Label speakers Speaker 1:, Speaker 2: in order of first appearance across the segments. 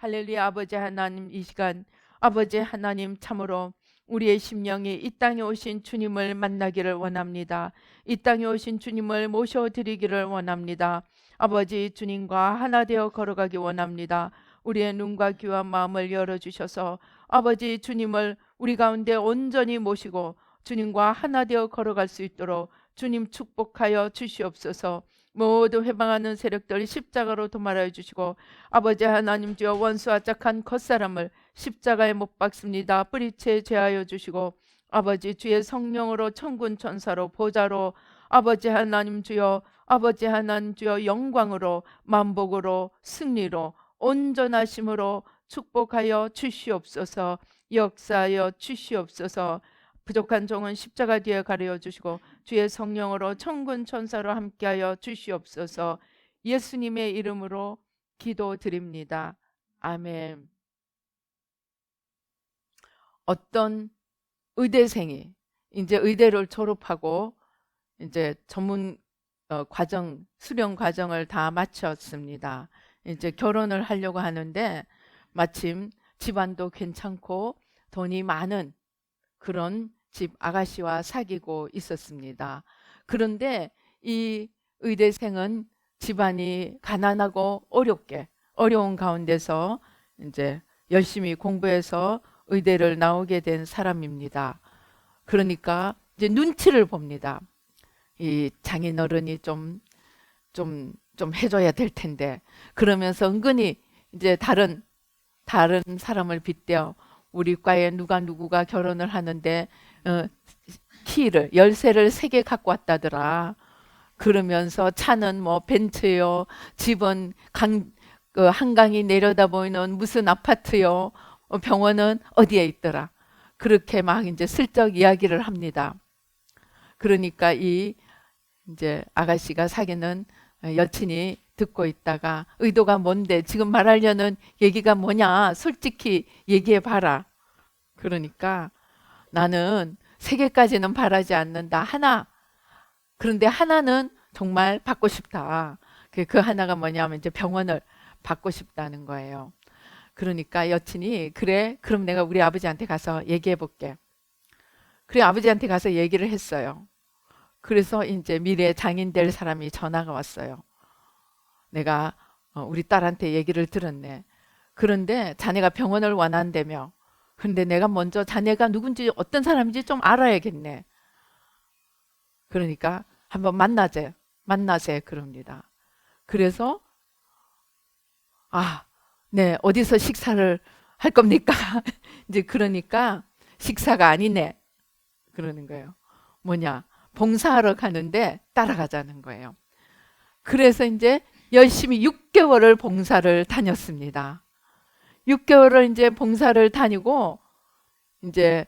Speaker 1: 할렐루야. 아버지 하나님, 이 시간 아버지 하나님, 참으로 우리의 심령이 이 땅에 오신 주님을 만나기를 원합니다. 이 땅에 오신 주님을 모셔드리기를 원합니다. 아버지 주님과 하나 되어 걸어가기 원합니다. 우리의 눈과 귀와 마음을 열어주셔서 아버지 주님을 우리 가운데 온전히 모시고 주님과 하나 되어 걸어갈 수 있도록 주님 축복하여 주시옵소서. 모두 회방하는 세력들 십자가로 도말하여 주시고 아버지 하나님, 주여 원수와 짝한 겉사람을 십자가에 못 박습니다. 뿌리채 제하여 주시고 아버지 주의 성령으로 천군 천사로 보좌로 아버지 하나님 주여, 아버지 하나님 주여, 영광으로 만복으로 승리로 온전하심으로 축복하여 주시옵소서. 역사하여 주시옵소서. 부족한 종은 십자가 뒤에 가려 주시고 주의 성령으로 천군 천사로 함께하여 주시옵소서. 예수님의 이름으로 기도드립니다. 아멘. 어떤 의대생이 이제 의대를 졸업하고 이제 전문 과정, 수련 과정을 다 마쳤습니다. 이제 결혼을 하려고 하는데 마침 집안도 괜찮고 돈이 많은 그런 집 아가씨와 사귀고 있었습니다. 그런데 이 의대생은 집안이 가난하고 어려운 가운데서 이제 열심히 공부해서 의대를 나오게 된 사람입니다. 그러니까 이제 눈치를 봅니다. 이 장인어른이 좀 해줘야 될 텐데, 그러면서 은근히 이제 다른 사람을 빗대어 우리 과에 누구가 결혼을 하는데 키를 열쇠를 3개 갖고 왔다더라. 그러면서 차는 뭐 벤츠요, 집은 한강이 내려다 보이는 무슨 아파트요, 병원은 어디에 있더라. 그렇게 막 이제 슬쩍 이야기를 합니다. 그러니까 이 이제 아가씨가 사귀는 여친이 듣고 있다가 의도가 뭔데, 지금 말하려는 얘기가 뭐냐, 솔직히 얘기해 봐라. 그러니까 나는 3개까지는 바라지 않는다. 하나. 그런데 하나는 정말 받고 싶다. 그 하나가 뭐냐면 이제 병원을 받고 싶다는 거예요. 그러니까 여친이 그래, 그럼 내가 우리 아버지한테 가서 얘기해 볼게. 그래, 아버지한테 가서 얘기를 했어요. 그래서 이제 미래 장인 될 사람이 전화가 왔어요. 내가 우리 딸한테 얘기를 들었네. 그런데 자네가 병원을 원한다며. 근데 내가 먼저 자네가 누군지 어떤 사람인지 좀 알아야겠네. 그러니까 한번 만나세 그럽니다. 그래서 네, 어디서 식사를 할 겁니까? 이제 그러니까 식사가 아니네 그러는 거예요. 뭐냐, 봉사하러 가는데 따라가자는 거예요. 그래서 이제 열심히 6개월을 봉사를 다녔습니다. 6개월을 이제 봉사를 다니고 이제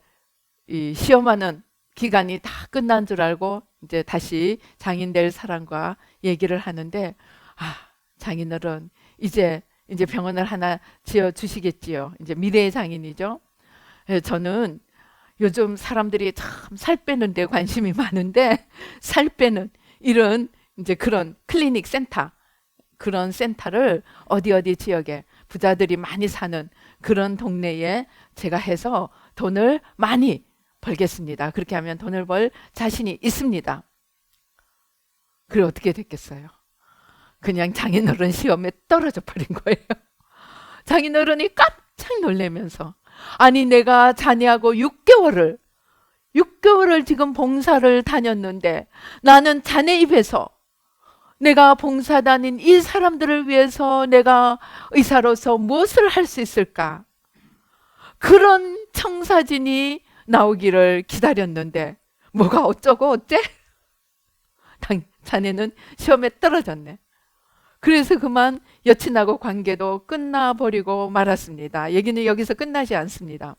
Speaker 1: 이 시험하는 기간이 다 끝난 줄 알고 이제 다시 장인 될 사람과 얘기를 하는데, 장인어른 이제 병원을 하나 지어 주시겠지요. 이제 미래의 장인이죠. 저는 요즘 사람들이 참 살 빼는 데 관심이 많은데, 살 빼는 이런 이제 그런 클리닉 센터, 그런 센터를 어디 지역에 부자들이 많이 사는 그런 동네에 제가 해서 돈을 많이 벌겠습니다. 그렇게 하면 돈을 벌 자신이 있습니다. 그래, 어떻게 됐겠어요? 그냥 장인어른 시험에 떨어져 버린 거예요. 장인어른이 깜짝 놀라면서, 아니 내가 자네하고 6개월을 지금 봉사를 다녔는데 나는 자네 입에서 내가 봉사 다닌 이 사람들을 위해서 내가 의사로서 무엇을 할 수 있을까? 그런 청사진이 나오기를 기다렸는데 뭐가 어쩌고 어째? 자네는 시험에 떨어졌네. 그래서 그만 여친하고 관계도 끝나버리고 말았습니다. 얘기는 여기서 끝나지 않습니다.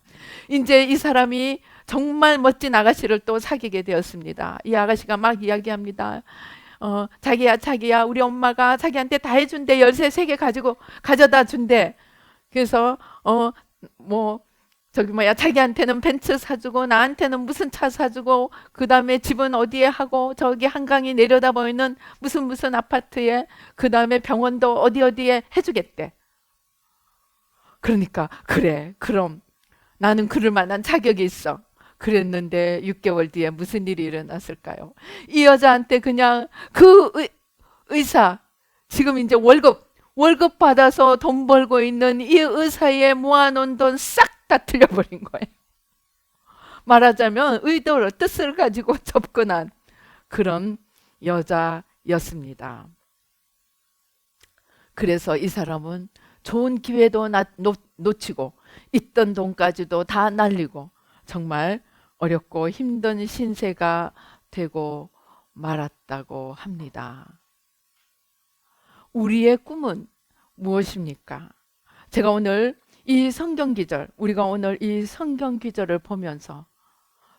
Speaker 1: 이제 이 사람이 정말 멋진 아가씨를 또 사귀게 되었습니다. 이 아가씨가 막 이야기합니다. 자기야 우리 엄마가 자기한테 다 해준대. 열쇠 3개 가져다 준대. 그래서 자기한테는 벤츠 사주고 나한테는 무슨 차 사주고 그 다음에 집은 어디에 하고 저기 한강이 내려다 보이는 무슨 아파트에, 그 다음에 병원도 어디에 해주겠대. 그러니까 그래, 그럼 나는 그럴 만한 자격이 있어. 그랬는데 6개월 뒤에 무슨 일이 일어났을까요? 이 여자한테 그냥 그 의사, 지금 이제 월급 받아서 돈 벌고 있는 이 의사의 모아놓은 돈 싹 다 틀려버린 거예요. 말하자면 의도를, 뜻을 가지고 접근한 그런 여자였습니다. 그래서 이 사람은 좋은 기회도 놓치고 있던 돈까지도 다 날리고 정말 어렵고 힘든 신세가 되고 말았다고 합니다. 우리의 꿈은 무엇입니까? 제가 오늘 이 성경 기절, 우리가 오늘 이 성경 기절을 보면서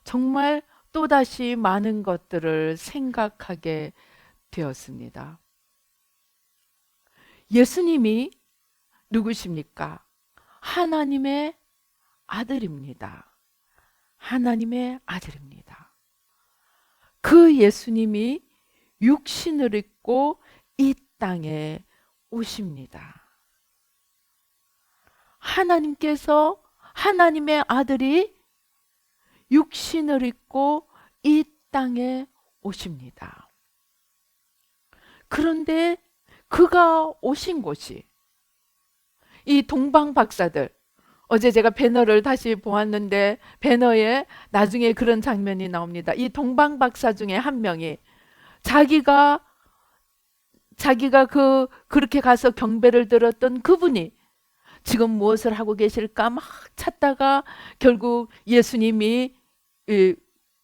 Speaker 1: 정말 또다시 많은 것들을 생각하게 되었습니다. 예수님이 누구십니까? 하나님의 아들입니다. 하나님의 아들입니다. 그 예수님이 육신을 입고 이 땅에 오십니다. 하나님께서, 하나님의 아들이 육신을 입고 이 땅에 오십니다. 그런데 그가 오신 곳이 이 동방 박사들, 어제 제가 배너를 다시 보았는데 배너에 나중에 그런 장면이 나옵니다. 이 동방 박사 중에 한 명이 자기가 그렇게 가서 경배를 들었던 그분이 지금 무엇을 하고 계실까 막 찾다가 결국 예수님이 이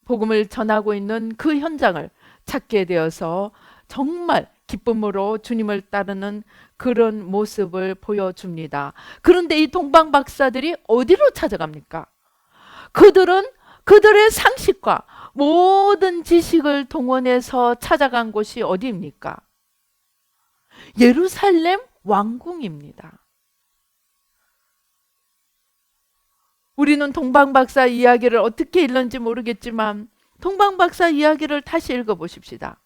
Speaker 1: 복음을 전하고 있는 그 현장을 찾게 되어서 정말 기쁨으로 주님을 따르는 그런 모습을 보여줍니다. 그런데 이 동방 박사들이 어디로 찾아갑니까? 그들은 그들의 상식과 모든 지식을 동원해서 찾아간 곳이 어디입니까? 예루살렘 왕궁입니다. 우리는 동방박사 이야기를 어떻게 읽는지 모르겠지만 동방박사 이야기를 다시 읽어보십시다.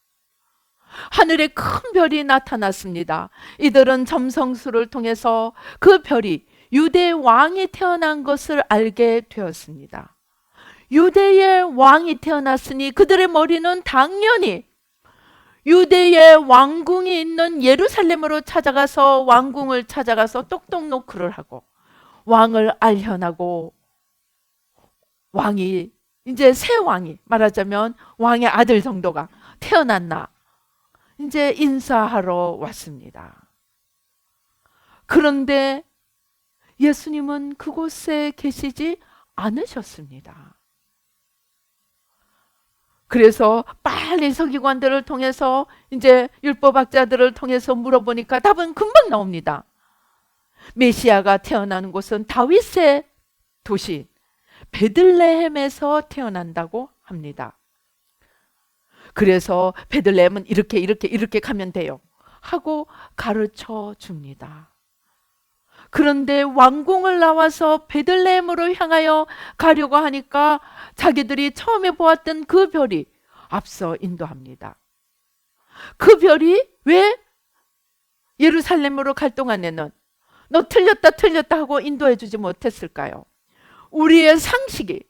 Speaker 1: 하늘에 큰 별이 나타났습니다. 이들은 점성술을 통해서 그 별이 유대 왕이 태어난 것을 알게 되었습니다. 유대의 왕이 태어났으니 그들의 머리는 당연히 유대의 왕궁이 있는 예루살렘으로 찾아가서 왕궁을 찾아가서 똑똑 노크를 하고 왕을 알현하고 왕이 이제 새 왕이 말하자면 왕의 아들 정도가 태어났나 이제 인사하러 왔습니다. 그런데 예수님은 그곳에 계시지 않으셨습니다. 그래서 빨리 서기관들을 통해서 이제 율법학자들을 통해서 물어보니까 답은 금방 나옵니다. 메시아가 태어나는 곳은 다윗의 도시 베들레헴에서 태어난다고 합니다. 그래서 베들레헴은 이렇게 가면 돼요 하고 가르쳐 줍니다. 그런데 왕궁을 나와서 베들레헴으로 향하여 가려고 하니까 자기들이 처음에 보았던 그 별이 앞서 인도합니다. 그 별이 왜 예루살렘으로 갈 동안에는 너 틀렸다 하고 인도해 주지 못했을까요? 우리의 상식이,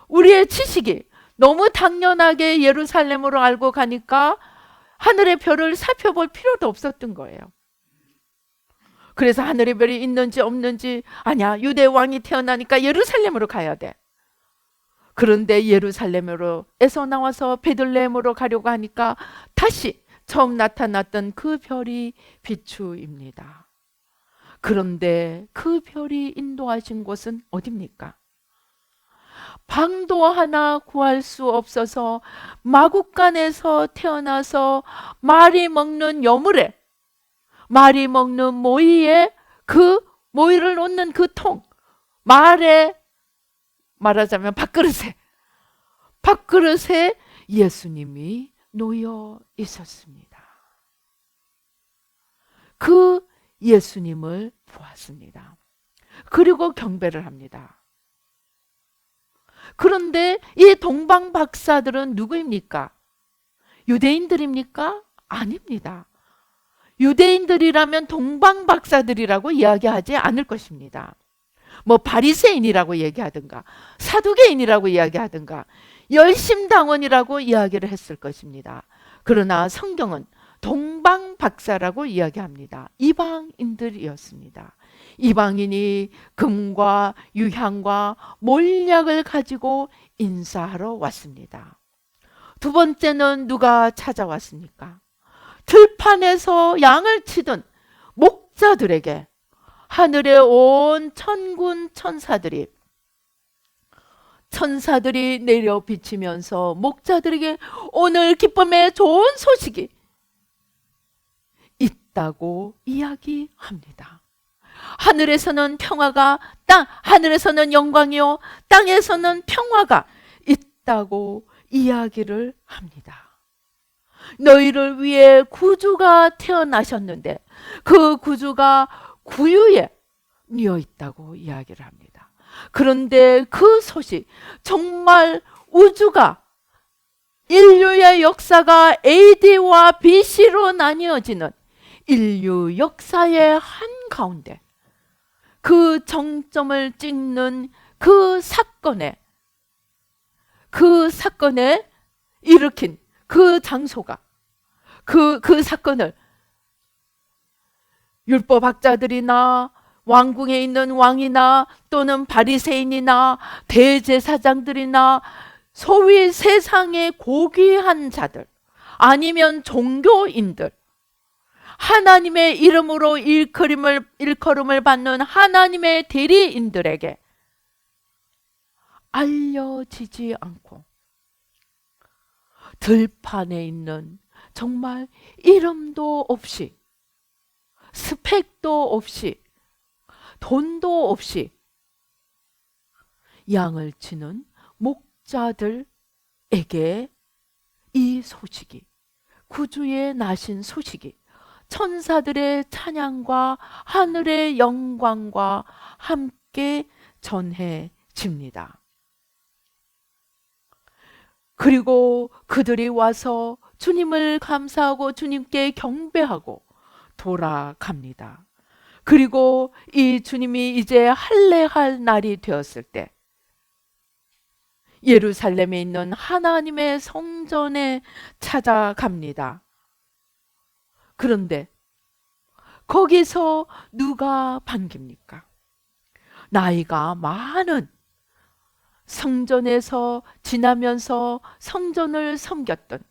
Speaker 1: 우리의 지식이 너무 당연하게 예루살렘으로 알고 가니까 하늘의 별을 살펴볼 필요도 없었던 거예요. 그래서 하늘의 별이 있는지 없는지 아니야, 유대 왕이 태어나니까 예루살렘으로 가야 돼. 그런데 예루살렘에서 나와서 베들레헴으로 가려고 하니까 다시 처음 나타났던 그 별이 비추입니다. 그런데 그 별이 인도하신 곳은 어디입니까? 방도 하나 구할 수 없어서 마국간에서 태어나서 말이 먹는 여물에, 말이 먹는 모이에, 그 모이를 놓는 그 통, 말에 말하자면 밥그릇에 예수님이 놓여 있었습니다. 그 예수님을 보았습니다. 그리고 경배를 합니다. 그런데 이 동방 박사들은 누구입니까? 유대인들입니까? 아닙니다. 유대인들이라면 동방 박사들이라고 이야기하지 않을 것입니다. 뭐 바리새인이라고 얘기하든가 사두개인이라고 이야기하든가 열심당원이라고 이야기를 했을 것입니다. 그러나 성경은 동방박사라고 이야기합니다. 이방인들이었습니다. 이방인이 금과 유향과 몰약을 가지고 인사하러 왔습니다. 두 번째는 누가 찾아왔습니까? 들판에서 양을 치던 목자들에게 하늘에 온 천군 천사들이 내려 비치면서 목자들에게 오늘 기쁨의 좋은 소식이 있다고 이야기합니다. 하늘에서는 평화가 하늘에서는 영광이요 땅에서는 평화가 있다고 이야기를 합니다. 너희를 위해 구주가 태어나셨는데 그 구주가 구유에 뉘어 있다고 이야기를 합니다. 그런데 그 소식, 정말 우주가, 인류의 역사가 AD와 BC로 나뉘어지는 인류 역사의 한가운데 그 정점을 찍는 그 사건에 일으킨 그 장소가 그 사건을 율법학자들이나 왕궁에 있는 왕이나 또는 바리새인이나 대제사장들이나 소위 세상의 고귀한 자들 아니면 종교인들, 하나님의 이름으로 일컬음을 받는 하나님의 대리인들에게 알려지지 않고 들판에 있는 정말 이름도 없이 스펙도 없이 돈도 없이 양을 치는 목자들에게 이 소식이, 구주의 나신 소식이 천사들의 찬양과 하늘의 영광과 함께 전해집니다. 그리고 그들이 와서 주님을 감사하고 주님께 경배하고 돌아갑니다. 그리고 이 주님이 이제 할례할 날이 되었을 때 예루살렘에 있는 하나님의 성전에 찾아갑니다. 그런데 거기서 누가 반깁니까? 나이가 많은 성전에서 지나면서 성전을 섬겼던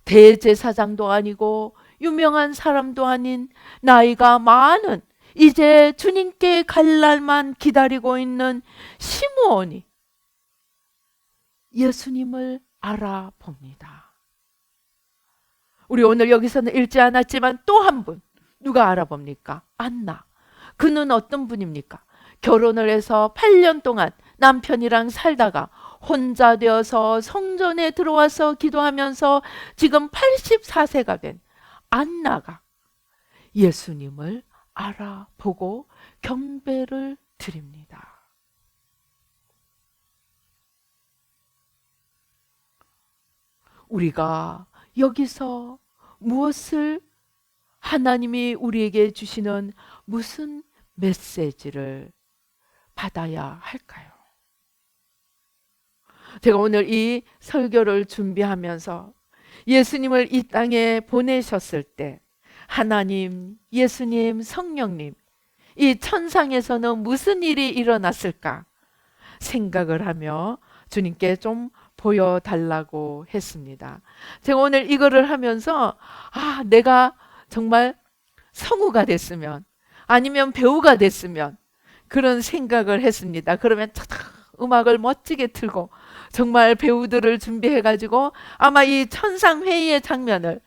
Speaker 1: 대제사장도 아니고 유명한 사람도 아닌 나이가 많은 이제 주님께 갈 날만 기다리고 있는 시므온이 예수님을 알아봅니다. 우리 오늘 여기서는 읽지 않았지만 또 한 분 누가 알아봅니까? 안나. 그는 어떤 분입니까? 결혼을 해서 8년 동안 남편이랑 살다가 혼자 되어서 성전에 들어와서 기도하면서 지금 84세가 된 안나가 예수님을 알아보고 경배를 드립니다. 우리가 여기서 무엇을 하나님이 우리에게 주시는 무슨 메시지를 받아야 할까요? 제가 오늘 이 설교를 준비하면서 예수님을 이 땅에 보내셨을 때 하나님, 예수님, 성령님 이 천상에서는 무슨 일이 일어났을까 생각을 하며 주님께 좀 보여달라고 했습니다. 제가 오늘 이거를 하면서 내가 정말 성우가 됐으면 아니면 배우가 됐으면 그런 생각을 했습니다. 그러면 음악을 멋지게 틀고 정말 배우들을 준비해가지고 아마 이 천상회의의 장면을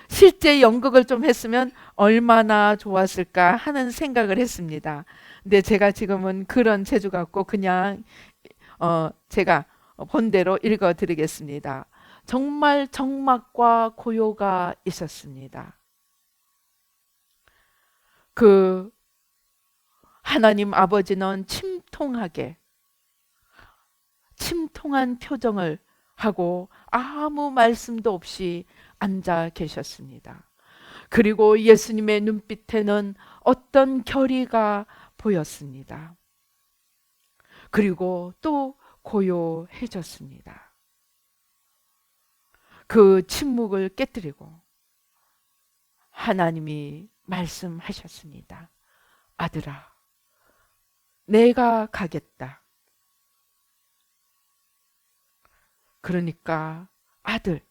Speaker 1: 실제 연극을 좀 했으면 얼마나 좋았을까 하는 생각을 했습니다. 근데 제가 지금은 그런 재주가 없고 그냥 제가 본대로 읽어드리겠습니다. 정말 적막과 고요가 있었습니다. 그 하나님 아버지는 침통한 표정을 하고 아무 말씀도 없이 앉아 계셨습니다. 그리고 예수님의 눈빛에는 어떤 결의가 보였습니다. 그리고 또 고요해졌습니다. 그 침묵을 깨뜨리고 하나님이 말씀하셨습니다. 아들아, 내가 가겠다. 그러니까 아들,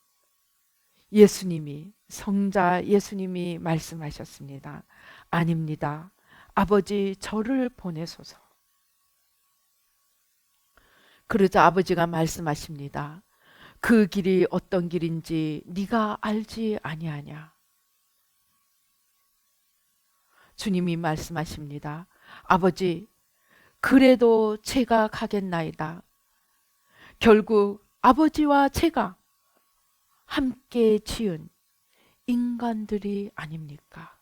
Speaker 1: 예수님이, 성자 예수님이 말씀하셨습니다. 아닙니다. 아버지, 저를 보내소서. 그러자 아버지가 말씀하십니다. 그 길이 어떤 길인지 네가 알지 아니하냐. 주님이 말씀하십니다. 아버지, 그래도 제가 가겠나이다. 결국 아버지와 제가 함께 지은 인간들이 아닙니까?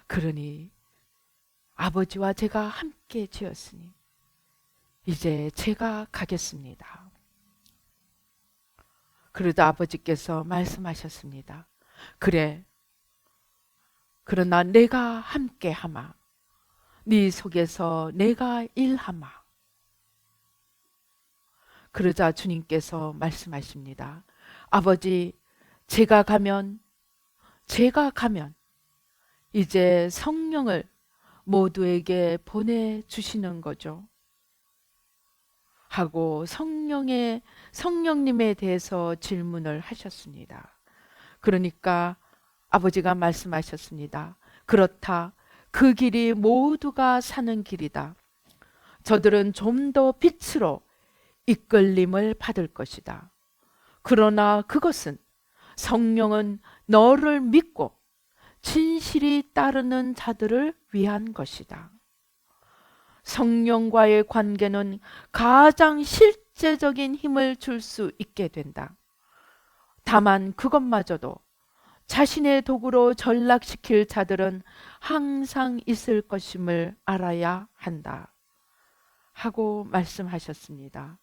Speaker 1: 그러니 아버지와 제가 함께 지었으니 이제 제가 가겠습니다. 그러자 아버지께서 말씀하셨습니다. 그래, 그러나 내가 함께 하마. 네 속에서 내가 일하마. 그러자 주님께서 말씀하십니다. 아버지, 제가 가면 이제 성령을 모두에게 보내주시는 거죠. 하고 성령님에 대해서 질문을 하셨습니다. 그러니까 아버지가 말씀하셨습니다. 그렇다. 그 길이 모두가 사는 길이다. 저들은 좀 더 빛으로 이끌림을 받을 것이다. 그러나 그것은 성령은 너를 믿고 진실이 따르는 자들을 위한 것이다. 성령과의 관계는 가장 실제적인 힘을 줄 수 있게 된다. 다만 그것마저도 자신의 도구로 전락시킬 자들은 항상 있을 것임을 알아야 한다. 하고 말씀하셨습니다.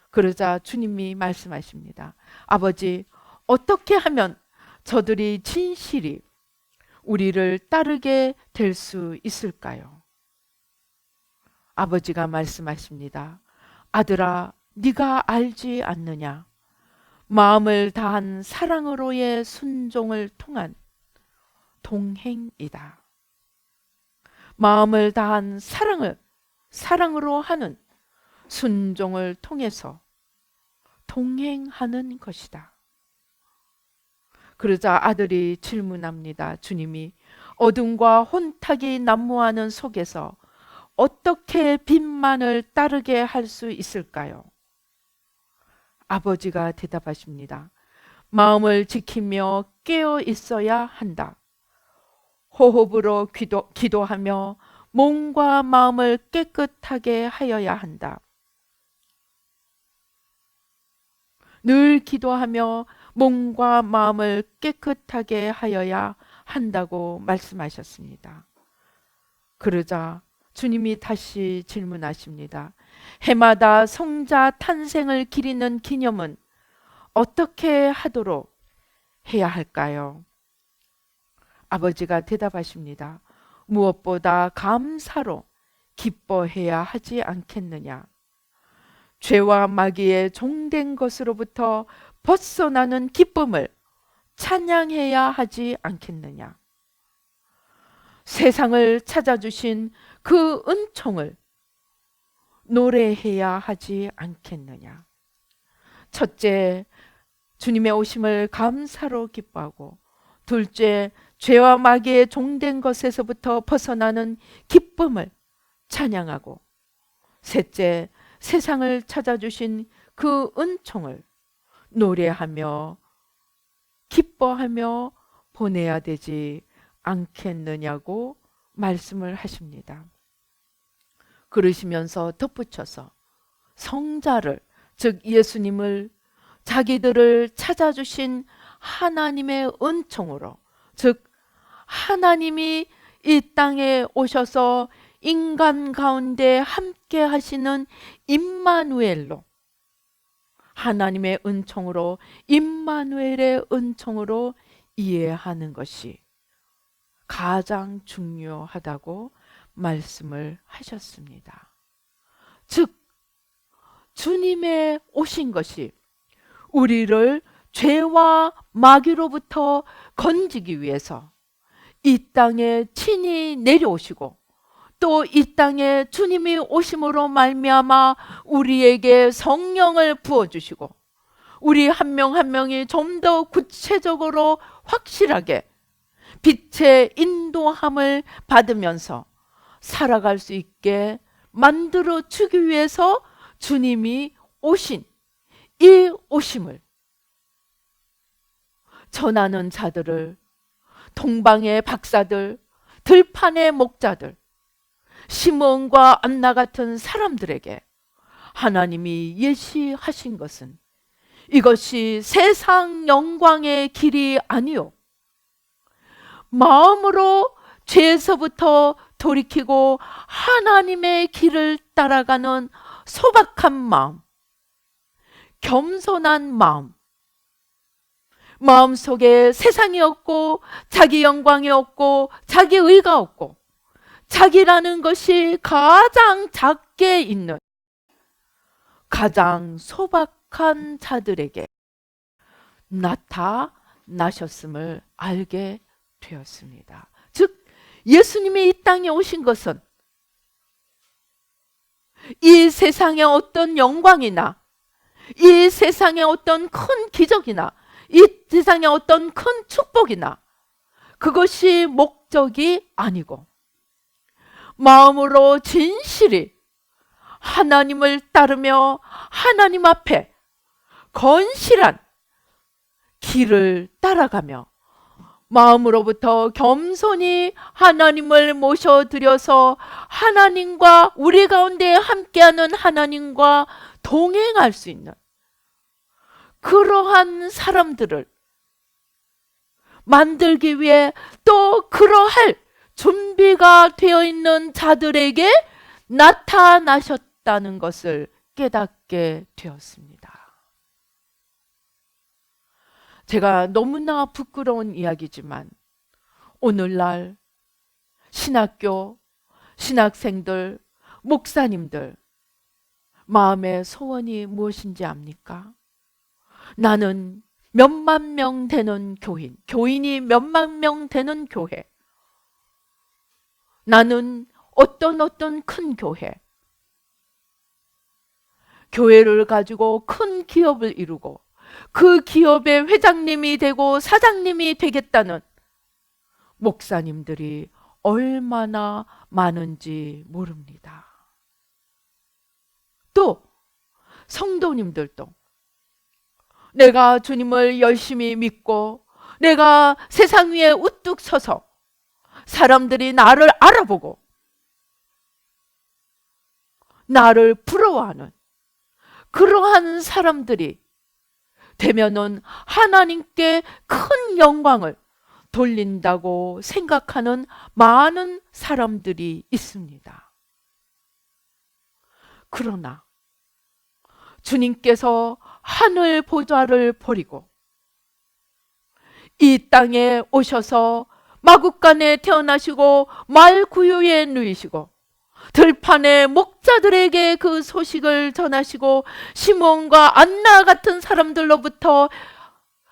Speaker 1: 그러자 주님이 말씀하십니다. 아버지, 어떻게 하면 저들이 진실이 우리를 따르게 될 수 있을까요? 아버지가 말씀하십니다. 아들아, 네가 알지 않느냐? 마음을 다한 사랑으로의 순종을 통한 동행이다. 마음을 다한 사랑으로 하는 순종을 통해서 동행하는 것이다. 그러자 아들이 질문합니다. 주님이 어둠과 혼탁이 난무하는 속에서 어떻게 빛만을 따르게 할 수 있을까요? 아버지가 대답하십니다. 마음을 지키며 깨어 있어야 한다. 호흡으로 기도하며 몸과 마음을 깨끗하게 하여야 한다. 늘 기도하며 몸과 마음을 깨끗하게 하여야 한다고 말씀하셨습니다. 그러자 주님이 다시 질문하십니다. 해마다 성자 탄생을 기리는 기념은 어떻게 하도록 해야 할까요? 아버지가 대답하십니다. 무엇보다 감사로 기뻐해야 하지 않겠느냐? 죄와 마귀의 종된 것으로부터 벗어나는 기쁨을 찬양해야 하지 않겠느냐? 세상을 찾아주신 그 은총을 노래해야 하지 않겠느냐? 첫째, 주님의 오심을 감사로 기뻐하고, 둘째, 죄와 마귀의 종된 것에서부터 벗어나는 기쁨을 찬양하고, 셋째, 세상을 찾아주신 그 은총을 노래하며 기뻐하며 보내야 되지 않겠느냐고 말씀을 하십니다. 그러시면서 덧붙여서 성자를, 즉 예수님을 자기들을 찾아주신 하나님의 은총으로, 즉 하나님이 이 땅에 오셔서 인간 가운데 함께 하시는 임마누엘로, 하나님의 은총으로, 임마누엘의 은총으로 이해하는 것이 가장 중요하다고 말씀을 하셨습니다. 즉 주님의 오신 것이 우리를 죄와 마귀로부터 건지기 위해서 이 땅에 친히 내려오시고 또 이 땅에 주님이 오심으로 말미암아 우리에게 성령을 부어주시고 우리 한 명 한 명이 좀 더 구체적으로 확실하게 빛의 인도함을 받으면서 살아갈 수 있게 만들어 주기 위해서 주님이 오신 이 오심을 전하는 자들을, 동방의 박사들, 들판의 목자들, 시므온과 안나 같은 사람들에게 하나님이 예시하신 것은 이것이 세상 영광의 길이 아니요 마음으로 죄에서부터 돌이키고 하나님의 길을 따라가는 소박한 마음, 겸손한 마음 속에 세상이 없고 자기 영광이 없고 자기 의가 없고 자기라는 것이 가장 작게 있는 가장 소박한 자들에게 나타나셨음을 알게 되었습니다. 즉 예수님이 이 땅에 오신 것은 이 세상의 어떤 영광이나 이 세상의 어떤 큰 기적이나 이 세상의 어떤 큰 축복이나 그것이 목적이 아니고 마음으로 진실히 하나님을 따르며 하나님 앞에 건실한 길을 따라가며 마음으로부터 겸손히 하나님을 모셔드려서 하나님과 우리 가운데 함께하는 하나님과 동행할 수 있는 그러한 사람들을 만들기 위해 또 그러할 준비가 되어 있는 자들에게 나타나셨다는 것을 깨닫게 되었습니다. 제가 너무나 부끄러운 이야기지만 오늘날 신학교, 신학생들, 목사님들 마음의 소원이 무엇인지 압니까? 나는 몇만 명 되는 교인, 교인이 몇만 명 되는 교회, 나는 어떤 큰 교회를 가지고 큰 기업을 이루고 그 기업의 회장님이 되고 사장님이 되겠다는 목사님들이 얼마나 많은지 모릅니다. 또 성도님들도 내가 주님을 열심히 믿고 내가 세상 위에 우뚝 서서 사람들이 나를 알아보고 나를 부러워하는 그러한 사람들이 되면은 하나님께 큰 영광을 돌린다고 생각하는 많은 사람들이 있습니다. 그러나 주님께서 하늘 보좌를 버리고 이 땅에 오셔서 마국간에 태어나시고 말구유에 누이시고 들판의 목자들에게 그 소식을 전하시고 시몬과 안나 같은 사람들로부터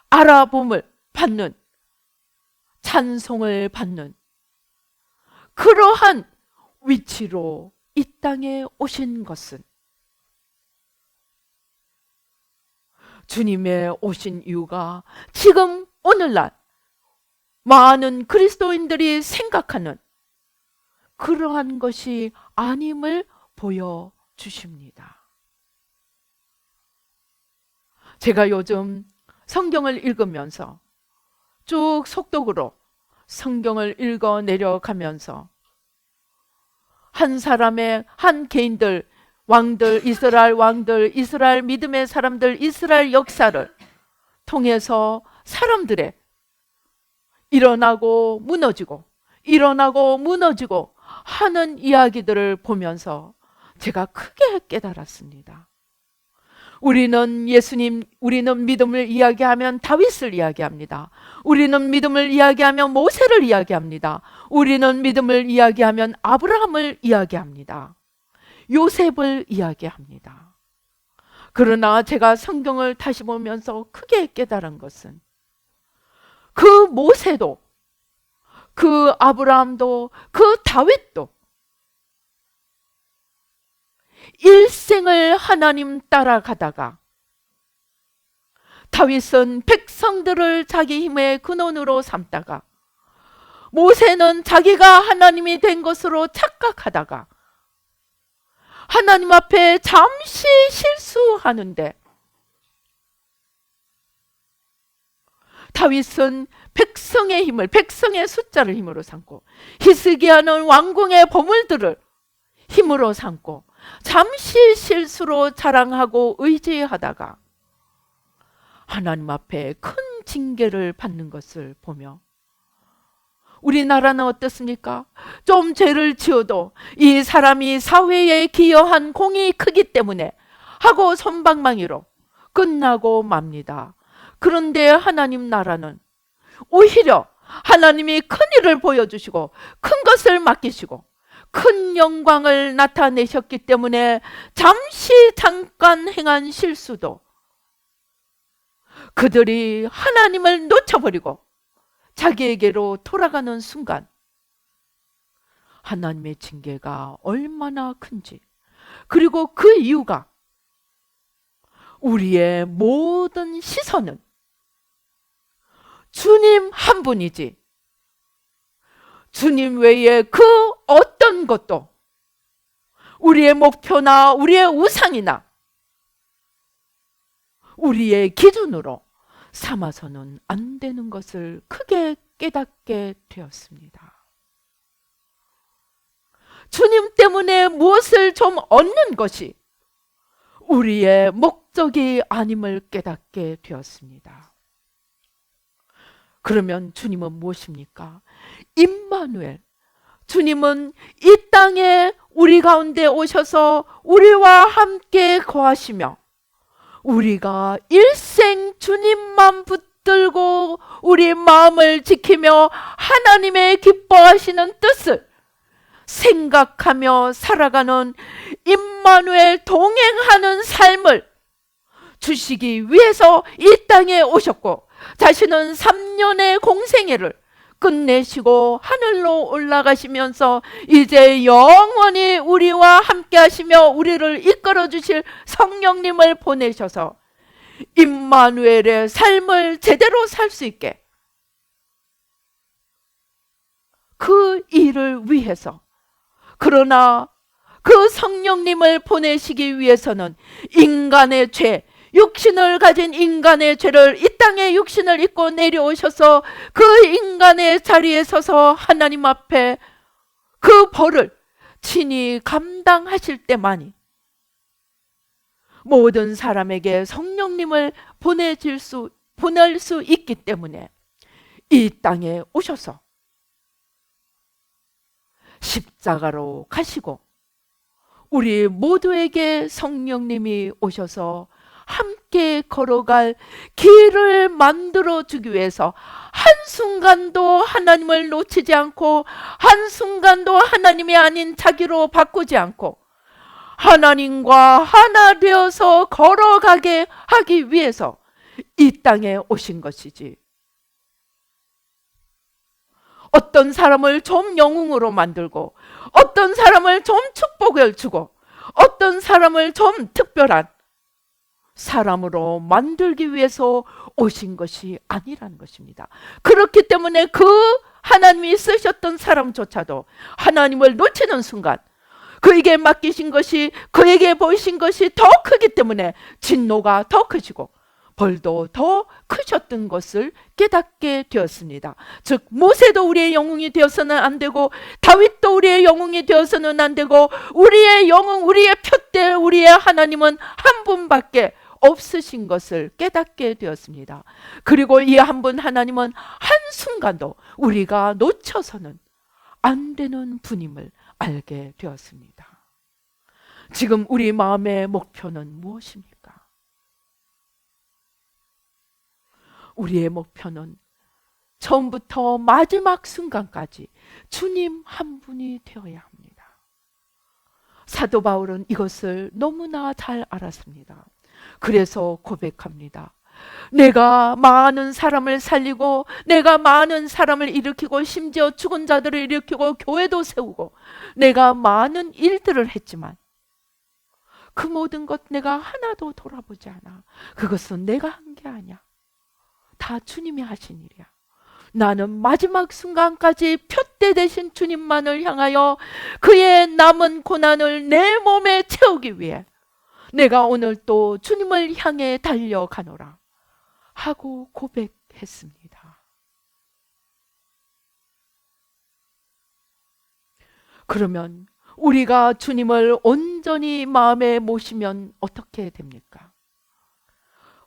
Speaker 1: 알아봄을 받는, 찬송을 받는 그러한 위치로 이 땅에 오신 것은 주님의 오신 이유가 지금 오늘날 많은 그리스도인들이 생각하는 그러한 것이 아님을 보여주십니다. 제가 요즘 성경을 읽으면서 쭉 속독으로 성경을 읽어 내려가면서 한 사람의 한 개인들, 왕들, 이스라엘 믿음의 사람들, 이스라엘 역사를 통해서 사람들의 일어나고 무너지고 하는 이야기들을 보면서 제가 크게 깨달았습니다. 우리는 믿음을 이야기하면 다윗을 이야기합니다. 우리는 믿음을 이야기하면 모세를 이야기합니다. 우리는 믿음을 이야기하면 아브라함을 이야기합니다. 요셉을 이야기합니다. 그러나 제가 성경을 다시 보면서 크게 깨달은 것은 그 모세도, 그 아브라함도, 그 다윗도 일생을 하나님 따라가다가 다윗은 백성들을 자기 힘의 근원으로 삼다가 모세는 자기가 하나님이 된 것으로 착각하다가 하나님 앞에 잠시 실수하는데 다윗은 백성의 힘을, 백성의 숫자를 힘으로 삼고 히스기야는 왕궁의 보물들을 힘으로 삼고 잠시 실수로 자랑하고 의지하다가 하나님 앞에 큰 징계를 받는 것을 보며 우리나라는 어떻습니까? 좀 죄를 지어도 이 사람이 사회에 기여한 공이 크기 때문에 하고 솜방망이로 끝나고 맙니다. 그런데 하나님 나라는 오히려 하나님이 큰 일을 보여주시고 큰 것을 맡기시고 큰 영광을 나타내셨기 때문에 잠깐 행한 실수도 그들이 하나님을 놓쳐버리고 자기에게로 돌아가는 순간 하나님의 징계가 얼마나 큰지, 그리고 그 이유가 우리의 모든 시선은 주님 한 분이지 주님 외에 그 어떤 것도 우리의 목표나 우리의 우상이나 우리의 기준으로 삼아서는 안 되는 것을 크게 깨닫게 되었습니다. 주님 때문에 무엇을 좀 얻는 것이 우리의 목적이 아님을 깨닫게 되었습니다. 그러면 주님은 무엇입니까? 임마누엘, 주님은 이 땅에 우리 가운데 오셔서 우리와 함께 거하시며 우리가 일생 주님만 붙들고 우리 마음을 지키며 하나님의 기뻐하시는 뜻을 생각하며 살아가는 임마누엘 동행하는 삶을 주시기 위해서 이 땅에 오셨고 자신은 3년의 공생애를 끝내시고 하늘로 올라가시면서 이제 영원히 우리와 함께 하시며 우리를 이끌어 주실 성령님을 보내셔서 임마누엘의 삶을 제대로 살 수 있게 그 일을 위해서, 그러나 그 성령님을 보내시기 위해서는 인간의 죄, 육신을 가진 인간의 죄를 이 땅에 육신을 입고 내려오셔서 그 인간의 자리에 서서 하나님 앞에 그 벌을 친히 감당하실 때만이 모든 사람에게 성령님을 보낼 수 있기 때문에 이 땅에 오셔서 십자가로 가시고 우리 모두에게 성령님이 오셔서 함께 걸어갈 길을 만들어주기 위해서 한순간도 하나님을 놓치지 않고 한순간도 하나님이 아닌 자기로 바꾸지 않고 하나님과 하나 되어서 걸어가게 하기 위해서 이 땅에 오신 것이지, 어떤 사람을 좀 영웅으로 만들고 어떤 사람을 좀 축복을 주고 어떤 사람을 좀 특별한 사람으로 만들기 위해서 오신 것이 아니라는 것입니다. 그렇기 때문에 그 하나님이 쓰셨던 사람조차도 하나님을 놓치는 순간 그에게 맡기신 것이, 그에게 보이신 것이 더 크기 때문에 진노가 더 크시고 벌도 더 크셨던 것을 깨닫게 되었습니다. 즉 모세도 우리의 영웅이 되어서는 안 되고 다윗도 우리의 영웅이 되어서는 안 되고 우리의 영웅, 우리의 표대, 우리의 하나님은 한 분밖에 없으신 것을 깨닫게 되었습니다. 그리고 이 한 분 하나님은 한순간도 우리가 놓쳐서는 안 되는 분임을 알게 되었습니다. 지금 우리 마음의 목표는 무엇입니까? 우리의 목표는 처음부터 마지막 순간까지 주님 한 분이 되어야 합니다. 사도 바울은 이것을 너무나 잘 알았습니다. 그래서 고백합니다. 내가 많은 사람을 살리고 내가 많은 사람을 일으키고 심지어 죽은 자들을 일으키고 교회도 세우고 내가 많은 일들을 했지만 그 모든 것 내가 하나도 돌아보지 않아. 그것은 내가 한 게 아니야. 다 주님이 하신 일이야. 나는 마지막 순간까지 표대 되신 주님만을 향하여 그의 남은 고난을 내 몸에 채우기 위해 내가 오늘 또 주님을 향해 달려가노라 하고 고백했습니다. 그러면 우리가 주님을 온전히 마음에 모시면 어떻게 됩니까?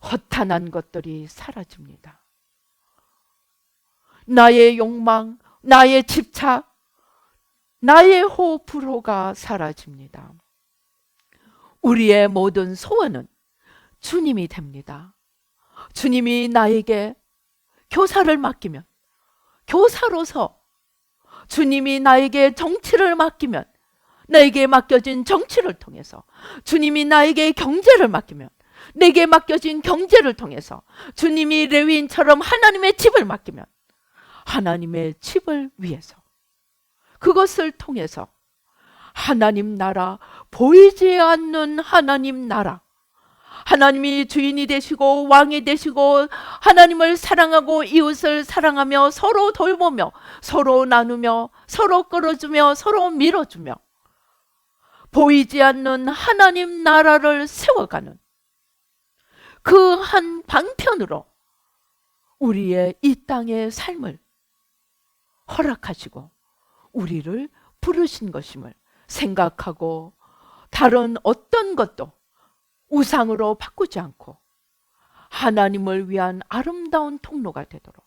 Speaker 1: 허탄한 것들이 사라집니다. 나의 욕망, 나의 집착, 나의 호불호가 사라집니다. 우리의 모든 소원은 주님이 됩니다. 주님이 나에게 교사를 맡기면 교사로서, 주님이 나에게 정치를 맡기면 나에게 맡겨진 정치를 통해서, 주님이 나에게 경제를 맡기면 내게 맡겨진 경제를 통해서, 주님이 레위인처럼 하나님의 집을 맡기면 하나님의 집을 위해서, 그것을 통해서 하나님 나라, 보이지 않는 하나님 나라, 하나님이 주인이 되시고 왕이 되시고 하나님을 사랑하고 이웃을 사랑하며 서로 돌보며 서로 나누며 서로 끌어주며 서로 밀어주며 보이지 않는 하나님 나라를 세워가는 그 한 방편으로 우리의 이 땅의 삶을 허락하시고 우리를 부르신 것임을 생각하고 다른 어떤 것도 우상으로 바꾸지 않고 하나님을 위한 아름다운 통로가 되도록,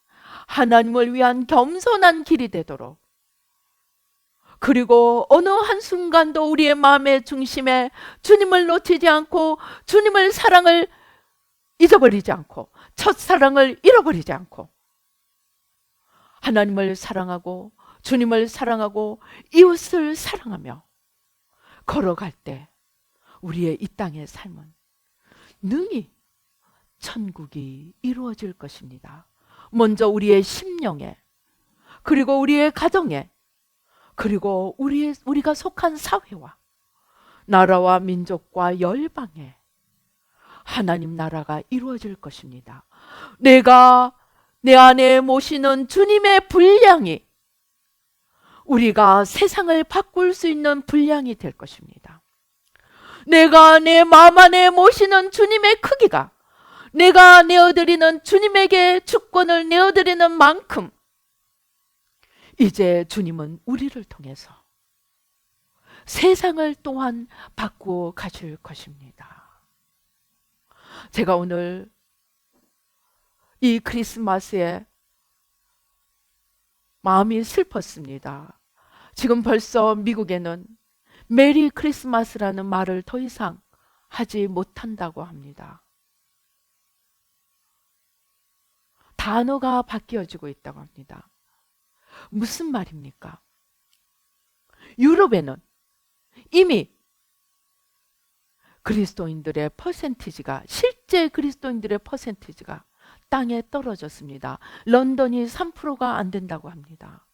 Speaker 1: 하나님을 위한 겸손한 길이 되도록, 그리고 어느 한순간도 우리의 마음의 중심에 주님을 놓치지 않고 주님을 사랑을 잊어버리지 않고 첫사랑을 잃어버리지 않고 하나님을 사랑하고 주님을 사랑하고 이웃을 사랑하며 걸어갈 때 우리의 이 땅의 삶은 능히 천국이 이루어질 것입니다. 먼저 우리의 심령에, 그리고 우리의 가정에, 그리고 우리가 속한 사회와 나라와 민족과 열방에 하나님 나라가 이루어질 것입니다. 내가 내 안에 모시는 주님의 분량이 우리가 세상을 바꿀 수 있는 분량이 될 것입니다. 내가 내 마음 안에 모시는 주님의 크기가 내가 내어드리는 주님에게 주권을 내어드리는 만큼 이제 주님은 우리를 통해서 세상을 또한 바꾸어 가실 것입니다. 제가 오늘 이 크리스마스에 마음이 슬펐습니다. 지금 벌써 미국에는 메리 크리스마스라는 말을 더 이상 하지 못한다고 합니다. 단어가 바뀌어지고 있다고 합니다. 무슨 말입니까? 유럽에는 이미 그리스도인들의 퍼센티지가, 실제 그리스도인들의 퍼센티지가 땅에 떨어졌습니다. 런던이 3%가 안 된다고 합니다.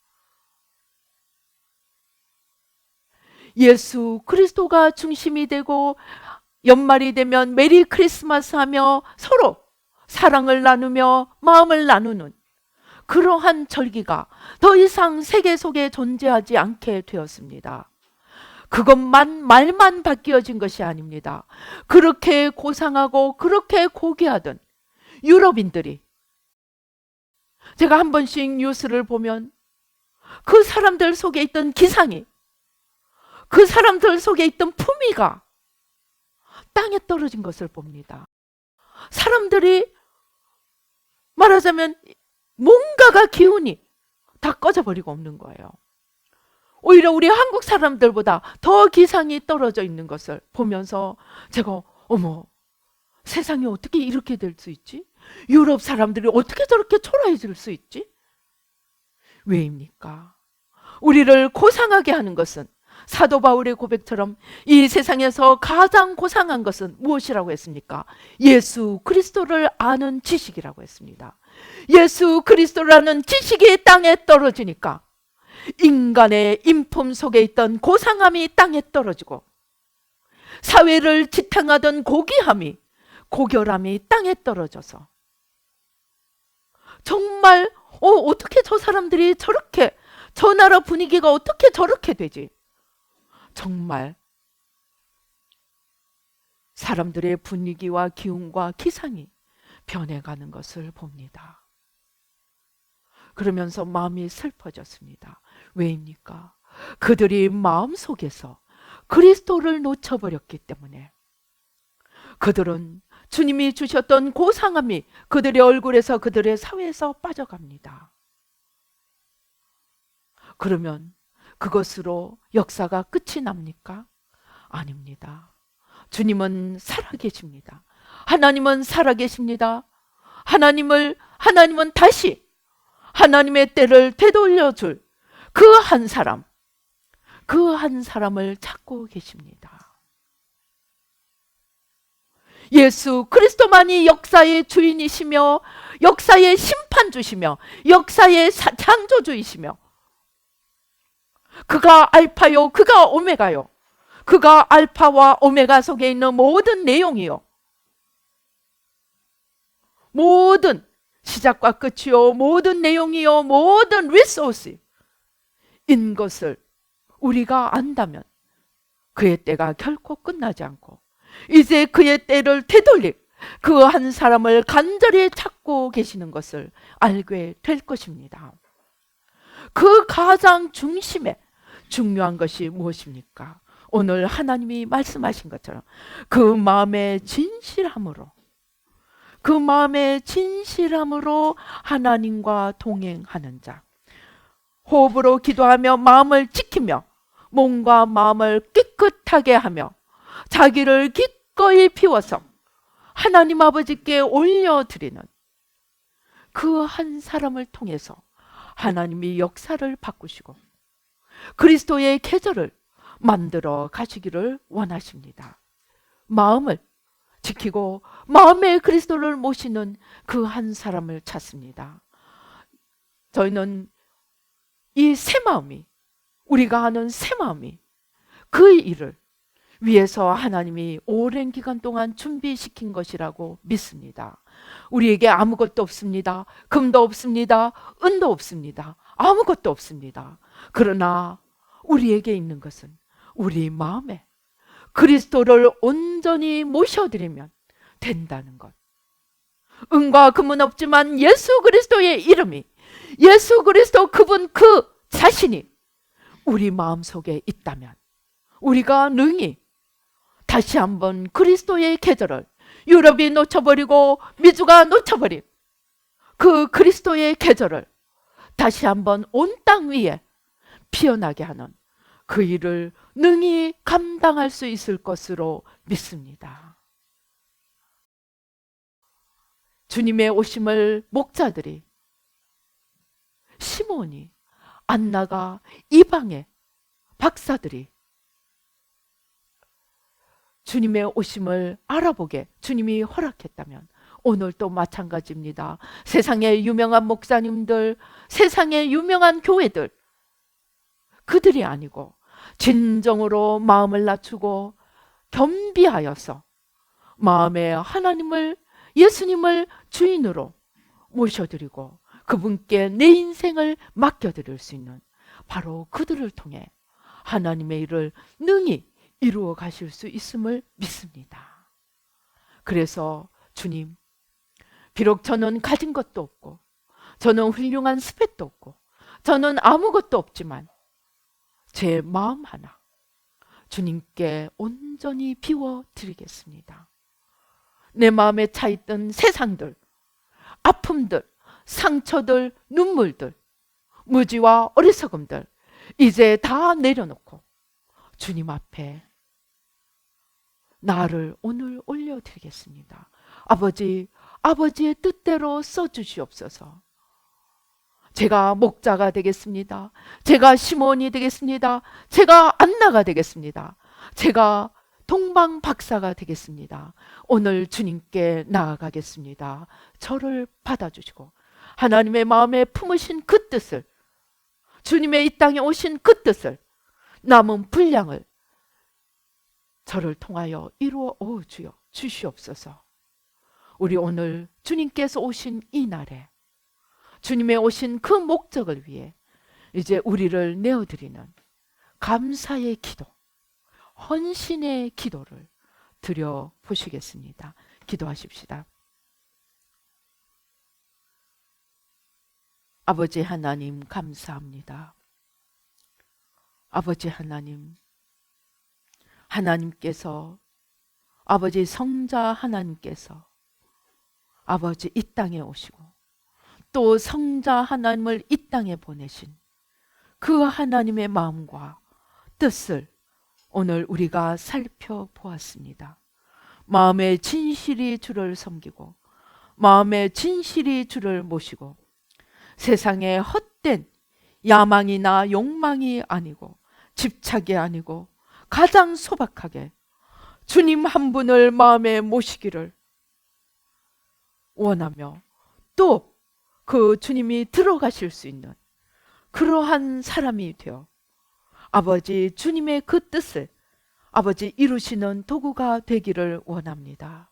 Speaker 1: 예수 그리스도가 중심이 되고 연말이 되면 메리 크리스마스 하며 서로 사랑을 나누며 마음을 나누는 그러한 절기가 더 이상 세계 속에 존재하지 않게 되었습니다. 그것만 말만 바뀌어진 것이 아닙니다. 그렇게 고상하고 그렇게 고귀하던 유럽인들이, 제가 한 번씩 뉴스를 보면 그 사람들 속에 있던 기상이, 그 사람들 속에 있던 품위가 땅에 떨어진 것을 봅니다. 사람들이 말하자면 뭔가가 기운이 다 꺼져버리고 없는 거예요. 오히려 우리 한국 사람들보다 더 기상이 떨어져 있는 것을 보면서 제가 어머, 세상이 어떻게 이렇게 될 수 있지? 유럽 사람들이 어떻게 저렇게 초라해질 수 있지? 왜입니까? 우리를 고상하게 하는 것은 사도 바울의 고백처럼 이 세상에서 가장 고상한 것은 무엇이라고 했습니까? 예수 그리스도를 아는 지식이라고 했습니다. 예수 그리스도라는 지식이 땅에 떨어지니까 인간의 인품 속에 있던 고상함이 땅에 떨어지고 사회를 지탱하던 고귀함이, 고결함이 땅에 떨어져서 정말 어떻게 저 사람들이 저렇게, 저 나라 분위기가 어떻게 저렇게 되지? 정말 사람들의 분위기와 기운과 기상이 변해가는 것을 봅니다. 그러면서 마음이 슬퍼졌습니다. 왜입니까? 그들이 마음속에서 그리스도를 놓쳐버렸기 때문에 그들은 주님이 주셨던 고상함이 그들의 얼굴에서, 그들의 사회에서 빠져갑니다. 그러면 그것으로 역사가 끝이 납니까? 아닙니다. 주님은 살아계십니다. 하나님은 살아계십니다. 하나님은 다시 하나님의 때를 되돌려줄 그 한 사람, 그 한 사람을 찾고 계십니다. 예수 그리스도만이 역사의 주인이시며 역사의 심판주시며 역사의 창조주이시며 그가 알파요, 그가 오메가요. 그가 알파와 오메가 속에 있는 모든 내용이요, 모든 시작과 끝이요, 모든 내용이요, 모든 리소스인 것을 우리가 안다면 그의 때가 결코 끝나지 않고 이제 그의 때를 되돌릴 그 한 사람을 간절히 찾고 계시는 것을 알게 될 것입니다. 그 가장 중심에 중요한 것이 무엇입니까? 오늘 하나님이 말씀하신 것처럼 그 마음의 진실함으로, 그 마음의 진실함으로 하나님과 동행하는 자, 호흡으로 기도하며 마음을 지키며 몸과 마음을 깨끗하게 하며 자기를 기꺼이 비워서 하나님 아버지께 올려드리는 그 한 사람을 통해서 하나님이 역사를 바꾸시고 그리스도의 계절을 만들어 가시기를 원하십니다. 마음을 지키고 마음에 그리스도를 모시는 그 한 사람을 찾습니다. 저희는 이 새 마음이, 우리가 하는 새 마음이 그 일을 위해서 하나님이 오랜 기간 동안 준비시킨 것이라고 믿습니다. 우리에게 아무것도 없습니다. 금도 없습니다. 은도 없습니다. 아무것도 없습니다. 그러나 우리에게 있는 것은 우리 마음에 그리스도를 온전히 모셔드리면 된다는 것. 은과 금은 없지만 예수 그리스도의 이름이, 예수 그리스도 그분 그 자신이 우리 마음속에 있다면 우리가 능히 다시 한번 그리스도의 계절을, 유럽이 놓쳐버리고 미주가 놓쳐버린 그 그리스도의 계절을 다시 한번 온 땅 위에 피어나게 하는 그 일을 능히 감당할 수 있을 것으로 믿습니다. 주님의 오심을 목자들이, 시몬이, 안나가, 이방의 박사들이 주님의 오심을 알아보게 주님이 허락했다면 오늘도 마찬가지입니다. 세상의 유명한 목사님들, 세상의 유명한 교회들, 그들이 아니고 진정으로 마음을 낮추고 겸비하여서 마음에 하나님을, 예수님을 주인으로 모셔드리고 그분께 내 인생을 맡겨드릴 수 있는 바로 그들을 통해 하나님의 일을 능히 이루어 가실 수 있음을 믿습니다. 그래서 주님, 비록 저는 가진 것도 없고 저는 훌륭한 스펙도 없고 저는 아무것도 없지만 제 마음 하나 주님께 온전히 비워드리겠습니다. 내 마음에 차있던 세상들, 아픔들, 상처들, 눈물들, 무지와 어리석음들 이제 다 내려놓고 주님 앞에 나를 오늘 올려드리겠습니다. 아버지, 아버지의 뜻대로 써주시옵소서. 제가 목자가 되겠습니다. 제가 시몬이 되겠습니다. 제가 안나가 되겠습니다. 제가 동방 박사가 되겠습니다. 오늘 주님께 나아가겠습니다. 저를 받아주시고 하나님의 마음에 품으신 그 뜻을, 주님의 이 땅에 오신 그 뜻을, 남은 분량을 저를 통하여 이루어 주여 주시옵소서. 우리 오늘 주님께서 오신 이 날에 주님의 오신 그 목적을 위해 이제 우리를 내어드리는 감사의 기도, 헌신의 기도를 드려보시겠습니다. 기도하십시다. 아버지 하나님 감사합니다. 아버지 하나님, 하나님께서, 아버지 성자 하나님께서 아버지 이 땅에 오시고 또 성자 하나님을 이 땅에 보내신 그 하나님의 마음과 뜻을 오늘 우리가 살펴보았습니다. 마음의 진실이 주를 섬기고 마음의 진실이 주를 모시고 세상에 헛된 야망이나 욕망이 아니고 집착이 아니고 가장 소박하게 주님 한 분을 마음에 모시기를 원하며 또 그 주님이 들어가실 수 있는 그러한 사람이 되어 아버지 주님의 그 뜻을 아버지 이루시는 도구가 되기를 원합니다.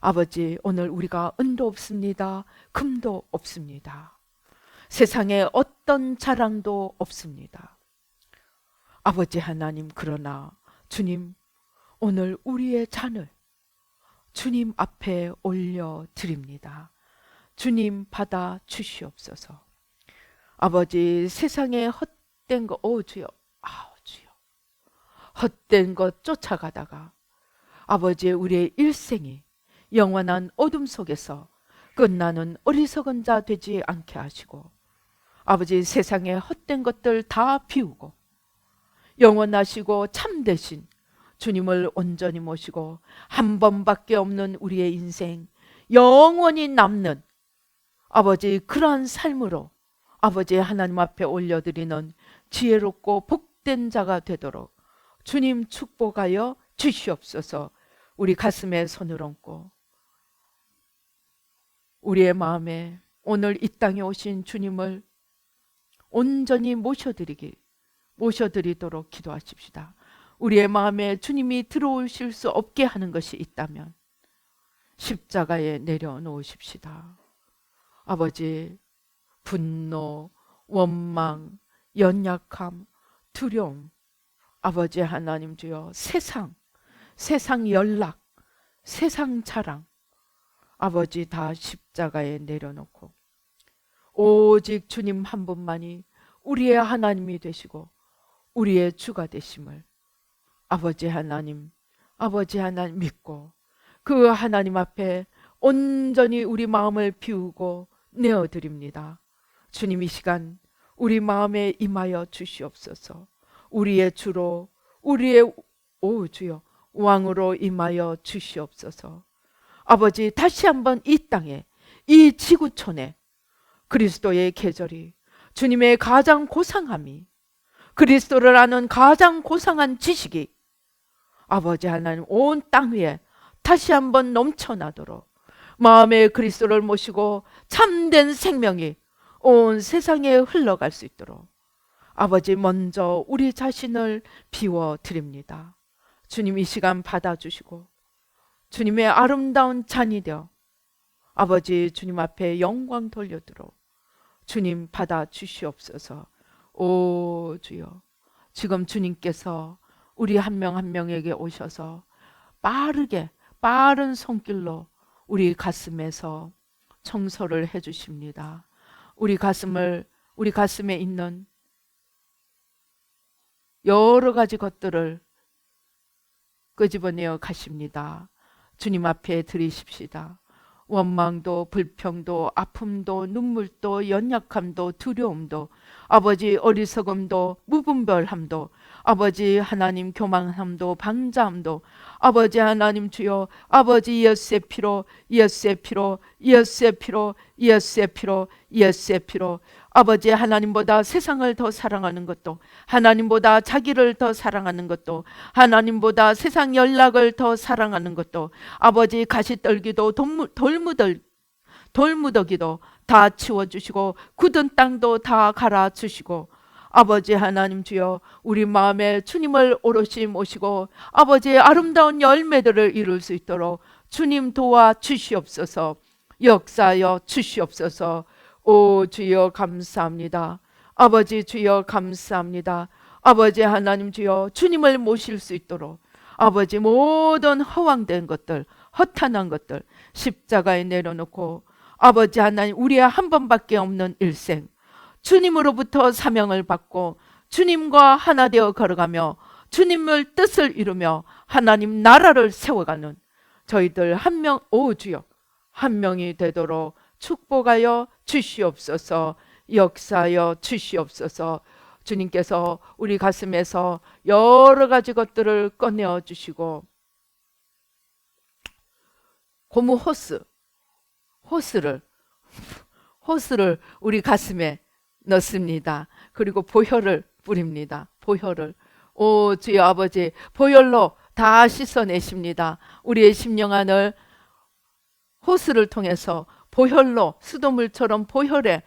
Speaker 1: 아버지 오늘 우리가 은도 없습니다. 금도 없습니다. 세상에 어떤 자랑도 없습니다. 아버지 하나님, 그러나 주님 오늘 우리의 잔을 주님 앞에 올려드립니다. 주님 받아 주시옵소서. 아버지 세상에 헛된 것, 주여, 주여, 헛된 것 쫓아가다가 아버지 우리의 일생이 영원한 어둠 속에서 끝나는 어리석은 자 되지 않게 하시고 아버지 세상에 헛된 것들 다 비우고 영원하시고 참되신 주님을 온전히 모시고 한 번밖에 없는 우리의 인생 영원히 남는 아버지 그러한 삶으로 아버지 하나님 앞에 올려드리는 지혜롭고 복된 자가 되도록 주님 축복하여 주시옵소서. 우리 가슴에 손을 얹고 우리의 마음에 오늘 이 땅에 오신 주님을 온전히 모셔드리도록 기도하십시다. 우리의 마음에 주님이 들어오실 수 없게 하는 것이 있다면 십자가에 내려놓으십시다. 아버지 분노, 원망, 연약함, 두려움, 아버지 하나님 주여 세상 연락, 세상 자랑 아버지 다 십자가에 내려놓고 오직 주님 한 분만이 우리의 하나님이 되시고 우리의 주가 되심을 아버지 하나님 믿고 그 하나님 앞에 온전히 우리 마음을 비우고 내어드립니다. 주님 이 시간 우리 마음에 임하여 주시옵소서. 우리의 주로 우리의 주여 왕으로 임하여 주시옵소서. 아버지 다시 한번 이 땅에 이 지구촌에 그리스도의 계절이 주님의 가장 고상함이 그리스도를 아는 가장 고상한 지식이 아버지 하나님 온 땅 위에 다시 한번 넘쳐나도록 마음에 그리스도를 모시고 참된 생명이 온 세상에 흘러갈 수 있도록 아버지 먼저 우리 자신을 비워드립니다. 주님 이 시간 받아주시고 주님의 아름다운 잔이 되어 아버지 주님 앞에 영광 돌려드리도록 주님 받아주시옵소서. 오 주여, 지금 주님께서 우리 한 명 한 명에게 오셔서 빠른 손길로 우리 가슴에서 청소를 해주십니다. 우리 가슴에 있는 여러 가지 것들을 끄집어내어 가십니다. 주님 앞에 드리십시다. 원망도, 불평도, 아픔도, 눈물도, 연약함도, 두려움도, 아버지 어리석음도, 무분별함도, 아버지 하나님 교만함도, 방자함도, 아버지 하나님 주여, 아버지 예수의 피로, 예수의 피로, 예수의 피로, 예수의 피로, 예수의 피로, 아버지 하나님보다 세상을 더 사랑하는 것도, 하나님보다 자기를 더 사랑하는 것도, 하나님보다 세상 연락을 더 사랑하는 것도, 아버지 가시떨기도 돌무더기도 다 치워주시고 굳은 땅도 다 갈아주시고, 아버지 하나님 주여, 우리 마음에 주님을 오롯이 모시고 아버지의 아름다운 열매들을 이룰 수 있도록 주님 도와주시옵소서. 역사하여 주시옵소서. 오 주여 감사합니다. 아버지 주여 감사합니다. 아버지 하나님 주여, 주님을 모실 수 있도록 아버지 모든 허황된 것들, 허탄한 것들 십자가에 내려놓고, 아버지 하나님 우리의 한 번밖에 없는 일생 주님으로부터 사명을 받고 주님과 하나 되어 걸어가며 주님을 뜻을 이루며 하나님 나라를 세워가는 저희들 한 명, 오 주여, 한 명이 되도록 축복하여 주시옵소서. 역사하여 주시옵소서. 주님께서 우리 가슴에서 여러 가지 것들을 꺼내어 주시고, 고무 호스를 우리 가슴에 넣습니다. 그리고 보혈을 뿌립니다. 보혈을, 오 주여 아버지, 보혈로 다 씻어내십니다. 우리의 심령안을 호스를 통해서 보혈로, 수도물처럼 보혈을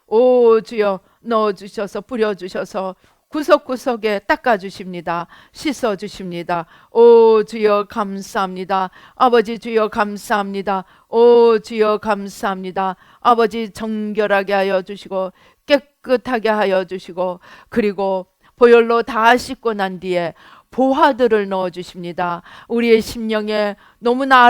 Speaker 1: 오 주여 넣어주셔서 뿌려주셔서 구석구석에 닦아주십니다. 씻어주십니다. 오 주여 감사합니다. 아버지 주여 감사합니다. 오 주여 감사합니다. 아버지 정결하게 하여 주시고 깨끗하게 하여 주시고, 그리고 보혈로 다 씻고 난 뒤에 보화들을 넣어주십니다. 우리의 심령에 너무나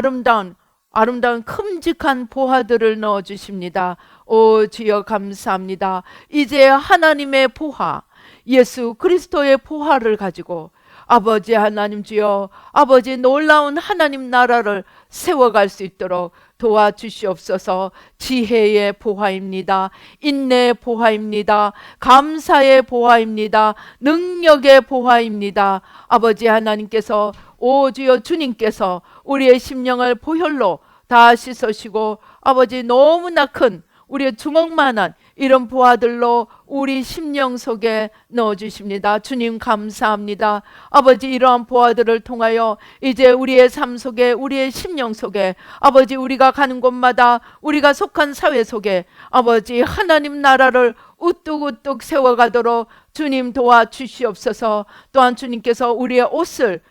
Speaker 1: 아름다운 큼직한 보화들을 넣어주십니다. 오 주여 감사합니다. 이제 하나님의 보화, 예수 그리스도의 보화를 가지고 아버지 하나님 주여, 아버지 놀라운 하나님 나라를 세워갈 수 있도록 도와주시옵소서. 지혜의 보화입니다. 인내의 보화입니다. 감사의 보화입니다. 능력의 보화입니다. 아버지 하나님께서, 오 주여 주님께서 우리의 심령을 보혈로 다 씻으시고, 아버지 너무나 큰 우리의 주먹만한 이런 보화들로 우리 심령 속에 넣어주십니다. 주님 감사합니다. 아버지 이러한 보화들을 통하여 이제 우리의 삶 속에, 우리의 심령 속에, 아버지 우리가 가는 곳마다, 우리가 속한 사회 속에 아버지 하나님 나라를 우뚝우뚝 세워가도록 주님 도와주시옵소서. 또한 주님께서 우리의 옷을,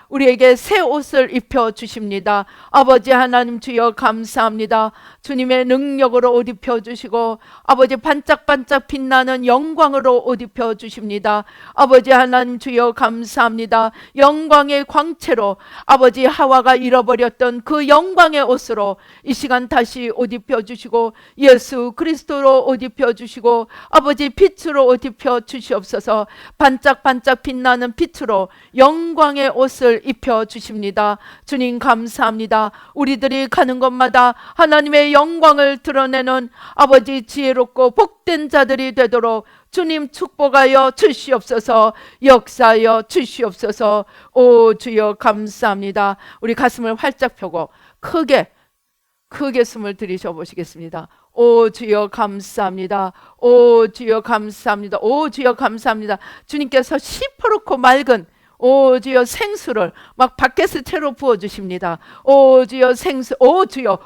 Speaker 1: 우리에게 새 옷을 입혀 주십니다. 아버지 하나님 주여 감사합니다. 주님의 능력으로 옷 입혀 주시고, 아버지 반짝반짝 빛나는 영광으로 옷 입혀 주십니다. 아버지 하나님 주여 감사합니다. 영광의 광채로 아버지 하와가 잃어버렸던 그 영광의 옷으로 이 시간 다시 옷 입혀 주시고, 예수 그리스도로 옷 입혀 주시고, 아버지 빛으로 옷 입혀 주시옵소서. 반짝반짝 빛나는 빛으로 영광 옷을 입혀 주십니다. 주님 감사합니다. 우리들이 가는 곳마다 하나님의 영광을 드러내는 아버지 지혜롭고 복된 자들이 되도록 주님 축복하여 주시옵소서. 역사하여 주시옵소서. 오 주여 감사합니다. 우리 가슴을 활짝 펴고 크게 숨을 들이셔 보시겠습니다. 오 주여 감사합니다. 오 주여 감사합니다. 오 주여 감사합니다. 주님께서 시퍼렇고 맑은 오 주여 생수를 막 바켓스채로 부어주십니다. 오 주여 생수, 오 주여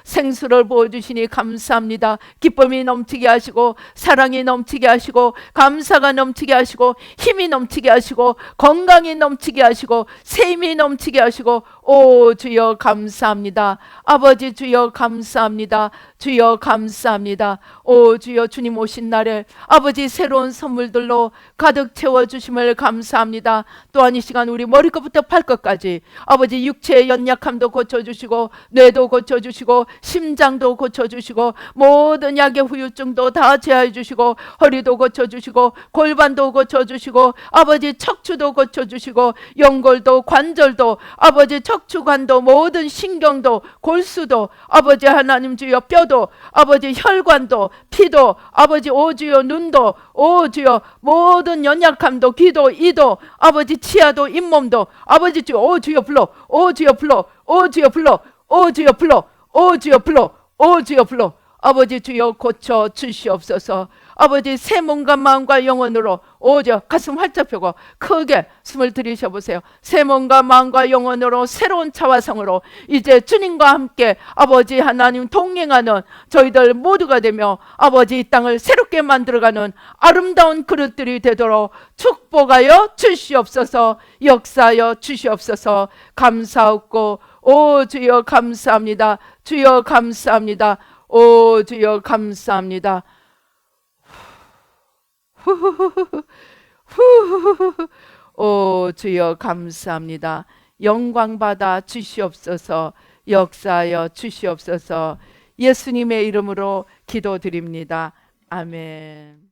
Speaker 1: 생수를 부어주시니 감사합니다. 기쁨이 넘치게 하시고, 사랑이 넘치게 하시고, 감사가 넘치게 하시고, 힘이 넘치게 하시고, 건강이 넘치게 하시고, 새 힘이 넘치게 하시고, 오 주여 감사합니다. 아버지 주여 감사합니다. 주여 감사합니다. 오 주여 주님 오신 날에 아버지 새로운 선물들로 가득 채워주심을 감사합니다. 또한 이 시간 우리 머리끝부터 발끝까지 아버지 육체의 연약함도 고쳐주시고, 뇌도 고쳐주시고, 심장도 고쳐주시고, 모든 약의 후유증도 다 제하해주시고, 허리도 고쳐주시고, 골반도 고쳐주시고, 아버지 척추도 고쳐주시고, 연골도 관절도, 아버지 척추관도, 모든 신경도, 골수도, 아버지 하나님 주여 뼈도, 아버지 혈관도, 피도, 아버지 오주여 눈도, 오주여 모든 연약함도, 귀도, 이도, 아버지 치아도, 잇몸도, 아버지 주여 오주여 불러, 오주여 불러, 오주여 불러, 오주여 불러, 오주여 불러, 오주여 불러. 아버지 주여 고쳐 주시옵소서. 아버지 새 몸과 마음과 영혼으로 오저 가슴 활짝 펴고 크게 숨을 들이셔보세요. 새 몸과 마음과 영혼으로 새로운 차와성으로 이제 주님과 함께 아버지 하나님 동행하는 저희들 모두가 되며 아버지 이 땅을 새롭게 만들어가는 아름다운 그릇들이 되도록 축복하여 주시옵소서. 역사하여 주시옵소서. 감사하고 오 주여 감사합니다. 주여 감사합니다. 오 주여 감사합니다. 오 주여 감사합니다. 영광 받아 주시옵소서. 역사하여 주시옵소서. 예수님의 이름으로 기도드립니다. 아멘.